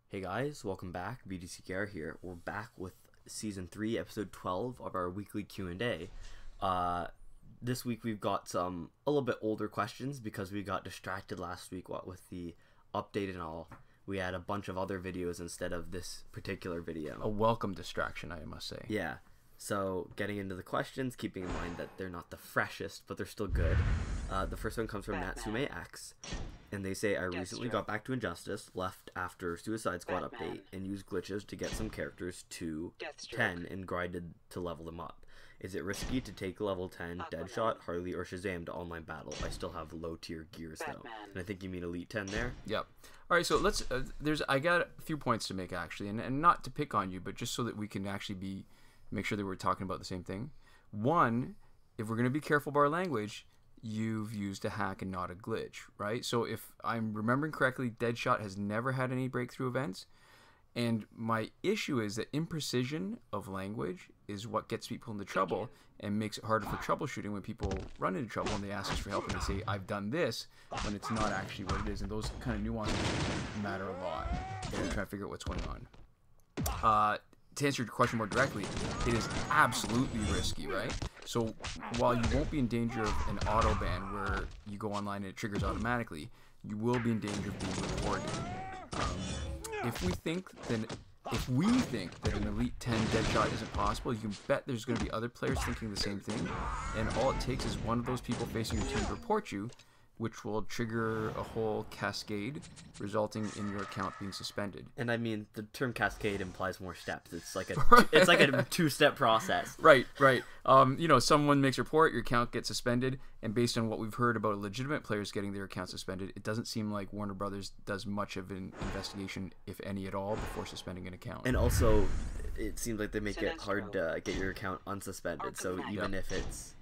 Hey guys, welcome back. BDC Gear here. We're back with Season 3, Episode 12 of our weekly Q&A. This week we've got a little bit older questions because we got distracted last week with the update and all. We had a bunch of other videos instead of this particular video. A welcome distraction, I must say. Yeah. So, getting into the questions, keeping in mind that they're not the freshest, but they're still good. The first one comes from Natsume X, and they say, I recently got back to Injustice, left after Suicide Squad update, and used glitches to get some characters to 10 and grinded to level them up. Is it risky to take level 10 Deadshot, Harley, or Shazam to online battle? I still have low tier gears though. And I think you mean Elite 10 there? Yep. Alright, so let's, I got a few points to make actually, and not to pick on you, but just so that we can actually make sure that we're talking about the same thing. One, if we're going to be careful about our language, you've used a hack and not a glitch, right? So if I'm remembering correctly, Deadshot has never had any breakthrough events, and my issue is that imprecision of language is what gets people into trouble and makes it harder for troubleshooting when people run into trouble and they ask us for help and they say, I've done this, when it's not actually what it is, and those kind of nuances matter a lot when you're trying to figure out what's going on. To answer your question more directly, it is absolutely risky, right? So while you won't be in danger of an auto ban where you go online and it triggers automatically, you will be in danger of being reported. If we think that an Elite 10 Deadshot isn't possible, you can bet there's going to be other players thinking the same thing, and all it takes is one of those people facing your team to report you, which will trigger a whole cascade, resulting in your account being suspended. And I mean, the term cascade implies more steps. It's like a two-step process. Right. Someone makes a report, your account gets suspended, and based on what we've heard about legitimate players getting their account suspended, it doesn't seem like Warner Brothers does much of an investigation, if any at all, before suspending an account. And also, it seems like they make it hard to get your account unsuspended, so even if it's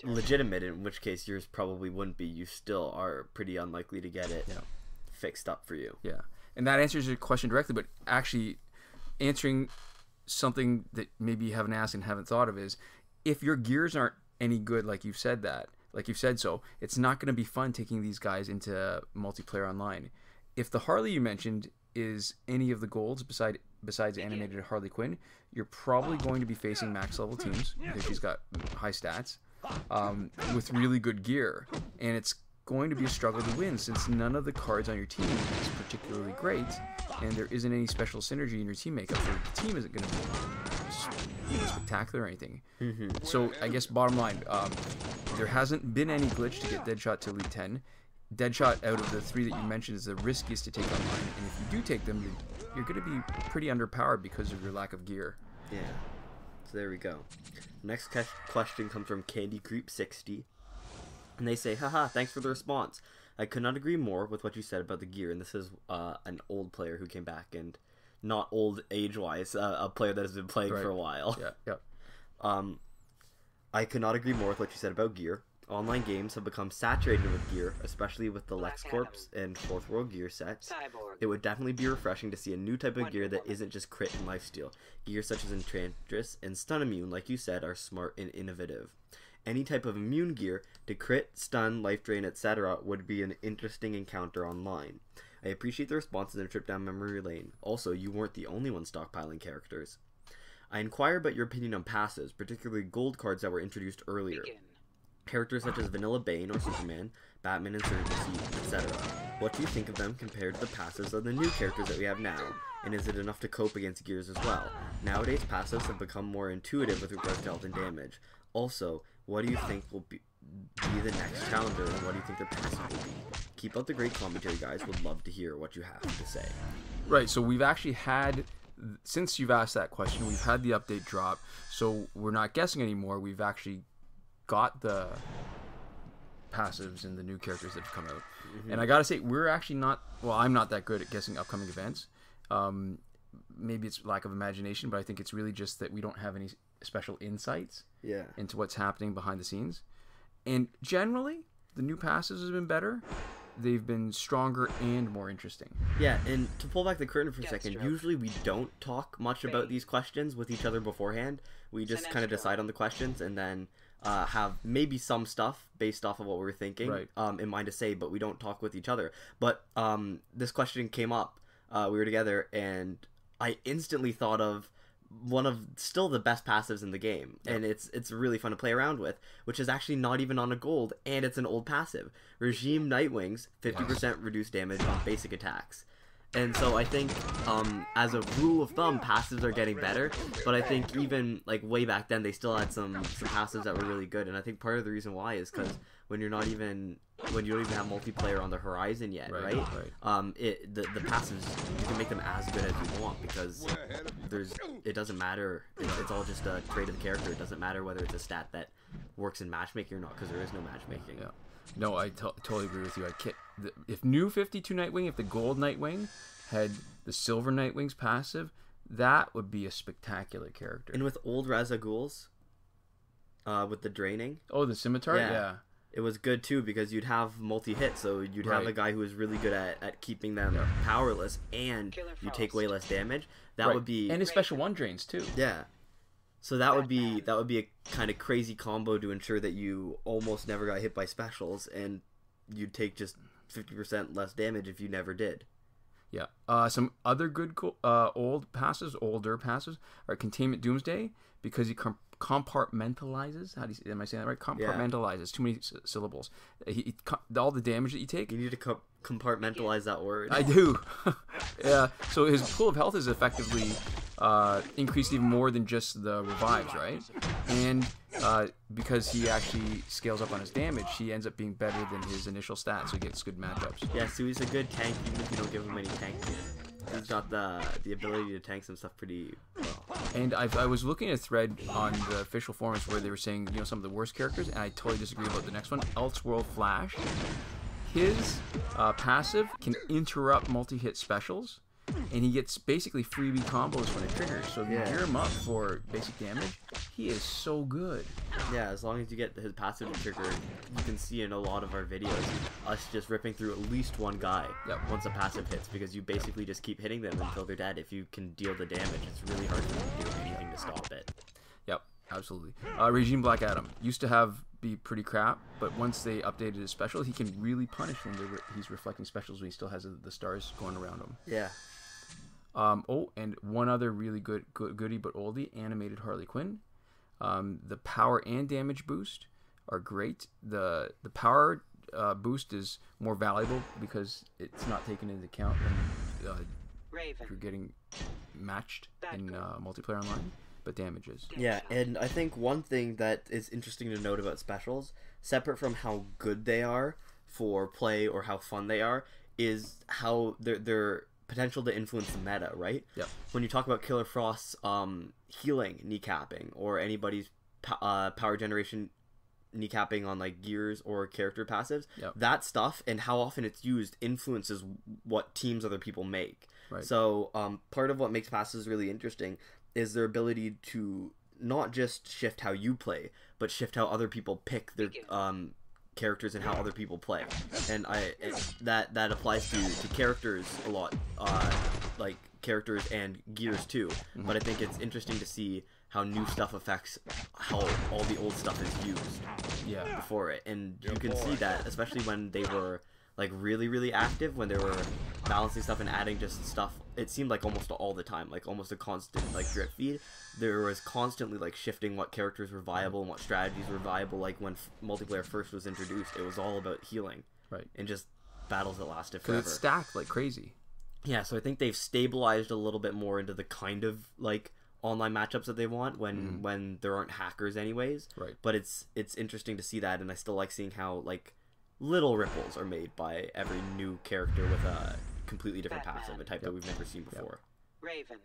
legitimate, in which case yours probably wouldn't be, you still are pretty unlikely to get it fixed up for you. Yeah, and that answers your question directly, but actually answering something that maybe you haven't asked and haven't thought of is, if your gears aren't any good, like you've said so, it's not going to be fun taking these guys into multiplayer online. If the Harley you mentioned is any of the golds besides animated Harley Quinn, you're probably going to be facing max level teams because she's got high stats with really good gear, and it's going to be a struggle to win since none of the cards on your team is particularly great, and there isn't any special synergy in your team makeup, so the team isn't going to be spectacular or anything. So I guess bottom line, there hasn't been any glitch to get Deadshot to Elite 10. Deadshot out of the three that you mentioned is the riskiest to take online, and if you do take them, you're going to be pretty underpowered because of your lack of gear. Yeah. So there we go. Next question comes from Candy Creep 60, and they say, haha, thanks for the response. I could not agree more with what you said about the gear, and this is an old player who came back, and not old age-wise, a player that has been playing for a while. Yeah. I could not agree more with what you said about gear. Online games have become saturated with gear, especially with the LexCorps and Fourth World gear sets. It would definitely be refreshing to see a new type of gear that isn't just crit and lifesteal. Gear such as Enchantress and Stun Immune, like you said, are smart and innovative. Any type of immune gear to crit, stun, life drain, etc. would be an interesting encounter online. I appreciate the responses and a trip down memory lane. Also, you weren't the only one stockpiling characters. I inquire about your opinion on passes, particularly gold cards that were introduced earlier. Characters such as Vanilla Bane or Superman, Batman Insurgency, etc. What do you think of them compared to the passives of the new characters that we have now? And is it enough to cope against gears as well? Nowadays, passives have become more intuitive with regards to health and damage. Also, what do you think will be the next challenger, and what do you think their passive will be? Keep up the great commentary, guys. Would love to hear what you have to say. Right, so we've actually had, since you've asked that question, we've had the update drop, so we're not guessing anymore. We've actually got the passives and the new characters that have come out. And I gotta say, we're actually not, well, I'm not that good at guessing upcoming events. Maybe it's lack of imagination, but I think it's really just that we don't have any special insights into what's happening behind the scenes. And generally, the new passives have been better. They've been stronger and more interesting. Yeah, and to pull back the curtain for a second, usually we don't talk much about these questions with each other beforehand. We just kind of decide on the questions and then have maybe some stuff based off of what we were thinking in mind to say, but we don't talk with each other. But this question came up we were together, and I instantly thought of one of still the best passives in the game, and it's really fun to play around with, which is actually not even on a gold, and it's an old passive. Regime Nightwings, 50% reduced damage on basic attacks. And so I think, as a rule of thumb, passives are getting better, but I think even, like, way back then, they still had some passives that were really good, and I think part of the reason why is because when you don't even have multiplayer on the horizon yet, right? The passives, you can make them as good as you want, because it doesn't matter, it's all just a trait of the character. It doesn't matter whether it's a stat that works in matchmaking or not, because there is no matchmaking. Yeah. No, I totally agree with you. If new 52 Nightwing, if the gold Nightwing had the silver Nightwing's passive, that would be a spectacular character. And with old Raza Ghouls, with the draining. Oh, the scimitar? Yeah. It was good too, because you'd have multi-hit, so you'd have a guy who was really good at keeping them powerless, and you take way less damage. That would be... And his special one drains too. Yeah. So that would be a kind of crazy combo to ensure that you almost never got hit by specials, and you'd take just 50% less damage if you never did. Yeah. Some other good older passes are Containment Doomsday, because he compartmentalizes. Am I saying that right? Compartmentalizes. Yeah. Too many syllables. All the damage that you take. You need to compartmentalize that word. I do. Yeah. So his pool of health is effectively increased even more than just the revives, right? And because he actually scales up on his damage, he ends up being better than his initial stats, so he gets good matchups. Yeah, so he's a good tank even if you don't give him any tank. He's got the ability to tank some stuff pretty well. And I was looking at a thread on the official forums where they were saying, some of the worst characters, and I totally disagree about the next one. Elseworld Flash. His passive can interrupt multi-hit specials, and he gets basically freebie combos when it triggers. So if you gear him up for basic damage, he is so good. Yeah, as long as you get his passive to trigger, you can see in a lot of our videos us just ripping through at least one guy once a passive hits, because you basically just keep hitting them until they're dead. If you can deal the damage, it's really hard for them to do anything to stop it. Yep, absolutely. Regime Black Adam used to be pretty crap, but once they updated his special, he can really punish when he's reflecting specials when he still has the stars going around him. Yeah. And one other really goodie but oldie, animated Harley Quinn. The power and damage boost are great. The power boost is more valuable because it's not taken into account when you're getting matched in multiplayer online, but damage is. Yeah, and I think one thing that is interesting to note about specials, separate from how good they are for play or how fun they are, is how they're potential to influence the meta, right? Yep. When you talk about Killer Frost's healing kneecapping, or anybody's power generation kneecapping on like gears or character passives, that stuff and how often it's used influences what teams other people make. Right. So part of what makes passes really interesting is their ability to not just shift how you play, but shift how other people pick their characters and how other people play. And that applies to characters a lot, like characters and gears too. But I think it's interesting to see how new stuff affects how all the old stuff is used before it. And you can see that especially when they were like really active, when they were balancing stuff and adding just stuff. It seemed like almost all the time, like almost a constant like drip feed. There was constantly like shifting what characters were viable and what strategies were viable. Like when multiplayer first was introduced, it was all about healing, right, and just battles that lasted forever. Because it stacked like crazy. Yeah, so I think they've stabilized a little bit more into the kind of like online matchups that they want when there aren't hackers anyways. Right. But it's interesting to see that, and I still like seeing how like little ripples are made by every new character with a completely different passive, a type that we've never seen before. Raven.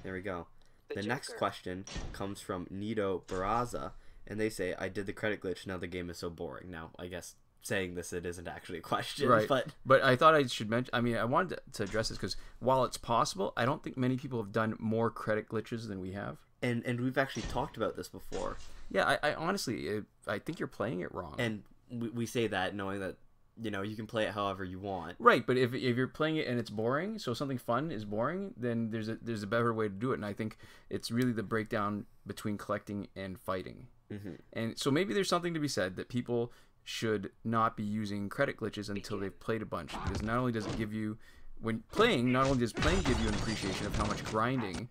There we go. The next question comes from Nito Barraza, and they say, I did the credit glitch, now the game is so boring. Now, I guess saying this, it isn't actually a question, right? But I thought I should mention, I mean, I wanted to address this because while it's possible, I don't think many people have done more credit glitches than we have. And we've actually talked about this before. Yeah, I honestly, I think you're playing it wrong. And we say that knowing that, you know, you can play it however you want. Right, but if you're playing it and it's boring, so something fun is boring, then there's a better way to do it. And I think it's really the breakdown between collecting and fighting. And so maybe there's something to be said that people should not be using credit glitches until they've played a bunch, because not only does it give you when playing, not only does playing give you an appreciation of how much grinding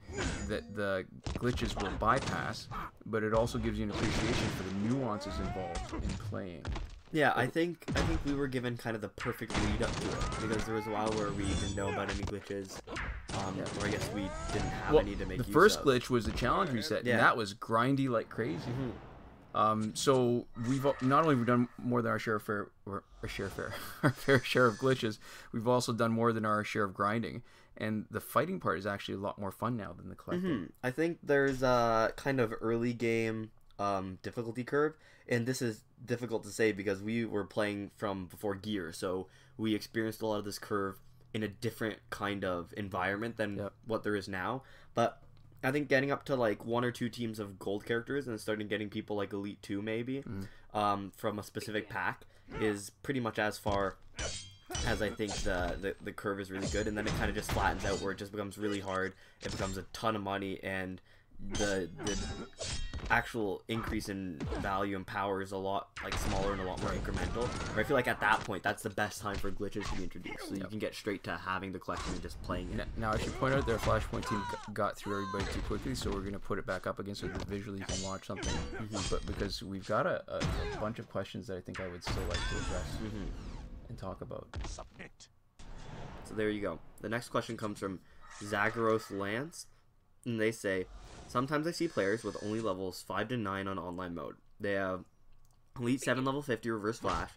that the glitches will bypass, but it also gives you an appreciation for the nuances involved in playing. Yeah, I think we were given kind of the perfect lead up to it, because there was a while where we didn't know about any glitches, or I guess we didn't have any to make use of. The first glitch was the challenge reset, and that was grindy like crazy. So we've not only done more than our fair share of glitches, we've also done more than our share of grinding, and the fighting part is actually a lot more fun now than the collecting. I think there's a kind of early game difficulty curve, and this is difficult to say because we were playing from before Gear, so we experienced a lot of this curve in a different kind of environment than what there is now. But I think getting up to like 1 or 2 teams of gold characters and starting getting people like Elite 2 maybe from a specific pack is pretty much as far as I think the curve is really good, and then it kind of just flattens out where it just becomes really hard. It becomes a ton of money, and the actual increase in value and power is a lot like smaller and a lot more incremental. But I feel like at that point, that's the best time for glitches to be introduced, so you can get straight to having the collection and just playing it. Now I should point out that our Flashpoint team got through everybody too quickly, so we're going to put it back up again so that visually you can watch something. But because we've got a bunch of questions that I think I would still like to address and talk about. So there you go. The next question comes from Xagaros Lance, and they say, sometimes I see players with only levels 5 to 9 on online mode. They have Elite 7 level 50 Reverse Flash,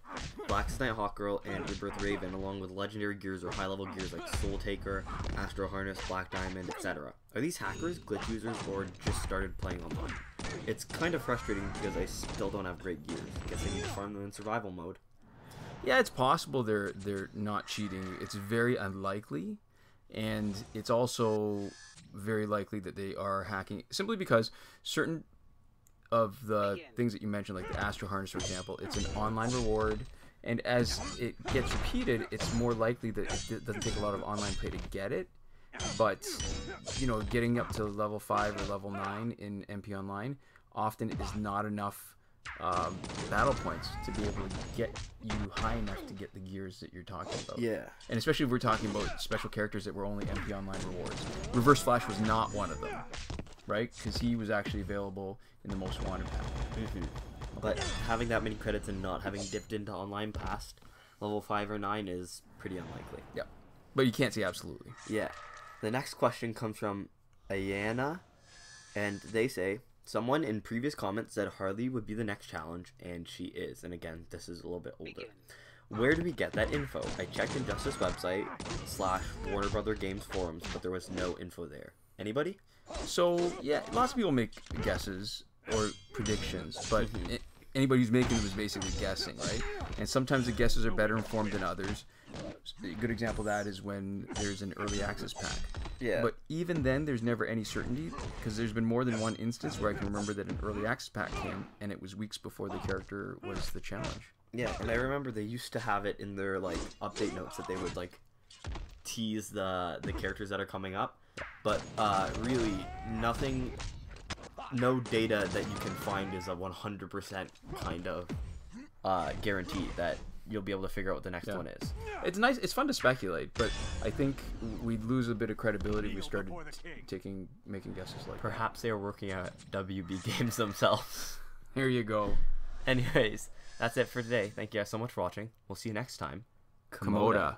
Blackest Night Hawkgirl, and Rebirth Raven, along with legendary gears or high level gears like Soul Taker, Astro Harness, Black Diamond, etc. Are these hackers, glitch users, or just started playing online? It's kind of frustrating because I still don't have great gears. Guess I need to farm them in survival mode. Yeah, it's possible they're not cheating. It's very unlikely, and it's also very likely that they are hacking simply because certain of the things that you mentioned, like the Astro Harness, for example, it's an online reward, and as it gets repeated, it's more likely that it doesn't take a lot of online play to get it. But getting up to level 5 or level 9 in MP Online often is not enough battle points to be able to get you high enough to get the gears that you're talking about. Yeah. And especially if we're talking about special characters that were only MP Online rewards. Reverse Flash was not one of them, right? Because he was actually available in the Most Wanted pack. But having that many credits and not having dipped into online past level 5 or 9 is pretty unlikely. Yeah. But you can't say absolutely. Yeah. The next question comes from Ayana, and they say, someone in previous comments said Harley would be the next challenge, and she is. And again, this is a little bit older. Where do we get that info? I checked Injustice website / Warner Brother Games forums, but there was no info there. Anybody? So, yeah, lots of people make guesses or predictions, but anybody who's making them is basically guessing, right? And sometimes the guesses are better informed than others. A good example of that is when there's an early access pack. Yeah. But even then, there's never any certainty, because there's been more than one instance where I can remember that an early access pack came, and it was weeks before the character was the challenge. Yeah, and I remember they used to have it in their like update notes that they would like tease the characters that are coming up, but really nothing, no data that you can find is a 100% kind of guarantee that you'll be able to figure out what the next one is. It's nice, it's fun to speculate, but I think we'd lose a bit of credibility if we started making guesses like Perhaps they are working at WB Games themselves. Here you go. Anyways, that's it for today. Thank you guys so much for watching. We'll see you next time. Komoda.